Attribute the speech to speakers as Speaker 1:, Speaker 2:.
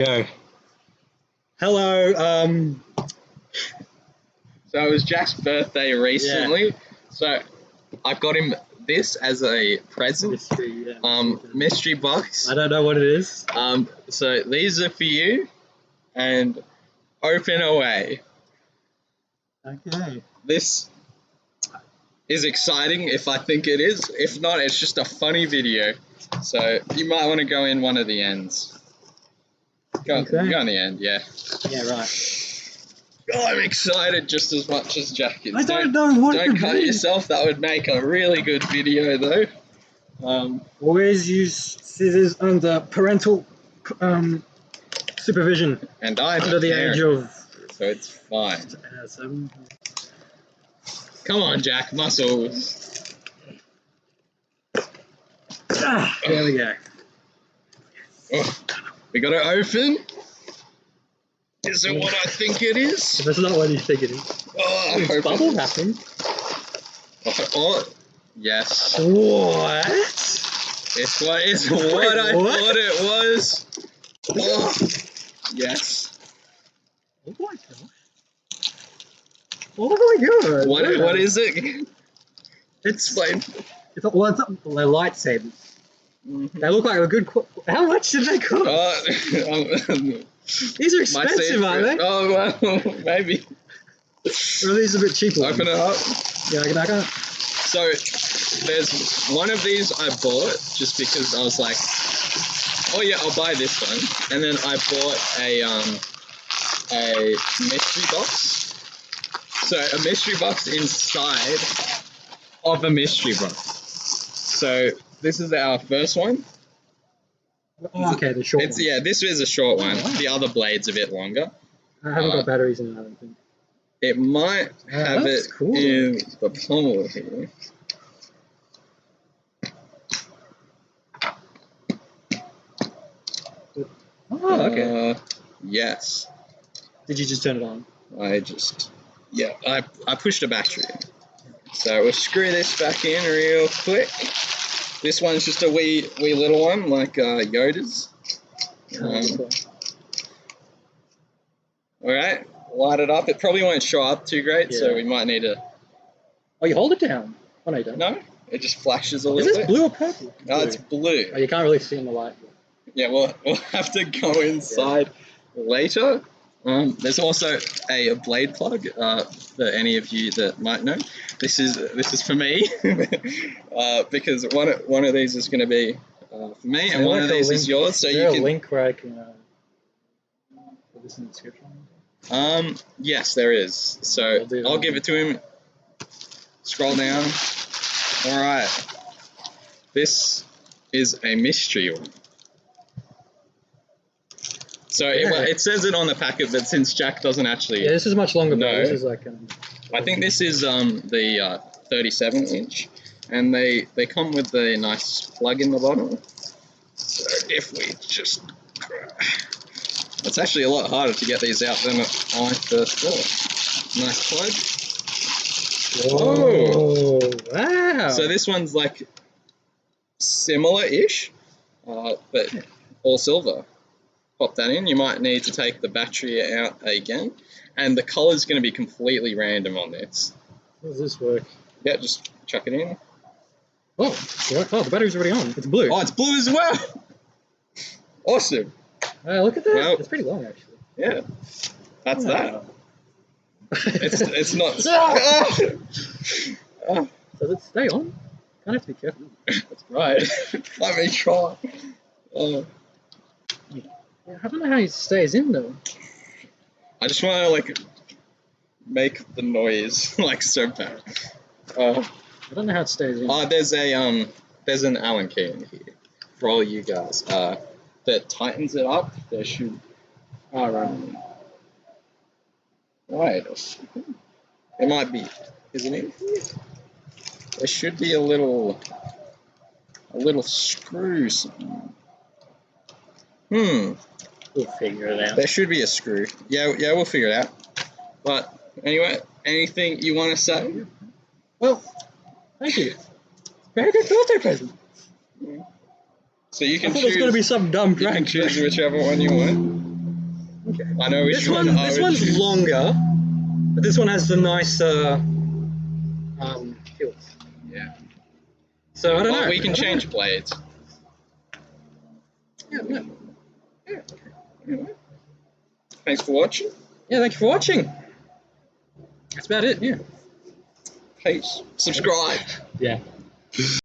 Speaker 1: Go. Hello.
Speaker 2: So it was Jack's birthday recently. So I got him this as a present. Mystery box.
Speaker 1: I don't know what it is.
Speaker 2: So these are for you, and open away.
Speaker 1: Okay.
Speaker 2: This is exciting if I think it is. If not, it's just a funny video. So you might want to go in one of the ends. Go on the end, yeah.
Speaker 1: Yeah, right.
Speaker 2: Oh, I'm excited just as much as Jack is.
Speaker 1: I don't know what
Speaker 2: Don't cut
Speaker 1: be.
Speaker 2: yourself. That would make a really good video, though.
Speaker 1: Always use scissors under parental supervision.
Speaker 2: And I'm
Speaker 1: under the age of.
Speaker 2: So it's fine. Come on, Jack. Muscles.
Speaker 1: There we go.
Speaker 2: Oh, we got to open. Is it what I think it is?
Speaker 1: If it's not what you think it is.
Speaker 2: Oh,
Speaker 1: It's bubble wrapping.
Speaker 2: Oh, yes.
Speaker 1: What?
Speaker 2: This one is what I thought it was. Oh, yes.
Speaker 1: Oh my gosh. Oh my god.
Speaker 2: What is it? Explain.
Speaker 1: It's a lightsabers. They look like a good. How much did they cost? These are expensive, aren't they?
Speaker 2: Oh well, maybe.
Speaker 1: Or are these a bit cheaper?
Speaker 2: Open it up.
Speaker 1: Yeah, I can.
Speaker 2: So there's one of these I bought just because I was like, oh yeah, I'll buy this one, and then I bought a mystery box. So a mystery box inside of a mystery box. So this is our first one.
Speaker 1: Oh, okay, the short one.
Speaker 2: Yeah, this is a short one.
Speaker 1: Oh, wow.
Speaker 2: The other blade's a bit longer.
Speaker 1: I haven't got batteries in it, I don't think.
Speaker 2: It might have it
Speaker 1: cool.
Speaker 2: in the pommel here.
Speaker 1: Oh, okay.
Speaker 2: Yes.
Speaker 1: Did you just turn it on?
Speaker 2: I pushed a battery in. So we'll screw this back in real quick. This one's just a wee little one, like Yoda's. Alright, light it up. It probably won't show up too great, so we might need to...
Speaker 1: Oh, you hold it down? Oh, no, you don't.
Speaker 2: No, it just flashes a little bit.
Speaker 1: Is this blue or purple?
Speaker 2: No, it's blue.
Speaker 1: Oh, you can't really see in the light.
Speaker 2: Yeah, we'll have to go inside later. There's also a blade plug for any of you that might know. This is for me because one of these is going to be for me, and one of these is yours. So you can.
Speaker 1: A link where I can put this in the description.
Speaker 2: Yes, there is. So I'll give it to him. Scroll down. All right. This is a mystery one. So it says it on the packet, but since Jack doesn't actually...
Speaker 1: Yeah, this is much longer.
Speaker 2: No.
Speaker 1: This is like...
Speaker 2: I think this is the 37-inch, and they come with a nice plug in the bottom. So if we just... It's actually a lot harder to get these out than I first thought. Nice plug.
Speaker 1: Whoa! Wow!
Speaker 2: So this one's like similar-ish, but all silver. Pop that in. You might need to take the battery out again, and the color's going to be completely random on this.
Speaker 1: How does this work?
Speaker 2: Yeah, just chuck it in.
Speaker 1: Oh, the battery's already on. It's blue.
Speaker 2: Oh, it's blue as well. Awesome.
Speaker 1: Look at that.
Speaker 2: Well,
Speaker 1: it's pretty long, actually.
Speaker 2: Yeah, that's that. It's not.
Speaker 1: Does it stay on? Kind of have to be careful.
Speaker 2: That's right. Let me try.
Speaker 1: I don't know how it stays in though.
Speaker 2: I just want to like make the noise like so bad.
Speaker 1: I don't know how it stays in.
Speaker 2: Oh, there's an Allen key in here for all you guys. That tightens it up. There should. Wait a second. It might be. Is it in here? There should be a little screw.
Speaker 1: We'll figure it out.
Speaker 2: There should be a screw. Yeah, we'll figure it out. But anyway, anything you want to say?
Speaker 1: Well, thank you. Very good birthday present.
Speaker 2: So you can
Speaker 1: I thought it was going to be some dumb
Speaker 2: You can
Speaker 1: prank.
Speaker 2: choose whichever one you want. I know which
Speaker 1: This one's longer, but this one has the nicer hilt.
Speaker 2: Yeah.
Speaker 1: So I don't know.
Speaker 2: We can change blades.
Speaker 1: Yeah.
Speaker 2: Thanks for watching.
Speaker 1: Yeah, thank you for watching. That's about it. Yeah.
Speaker 2: Peace. Subscribe.
Speaker 1: Yeah.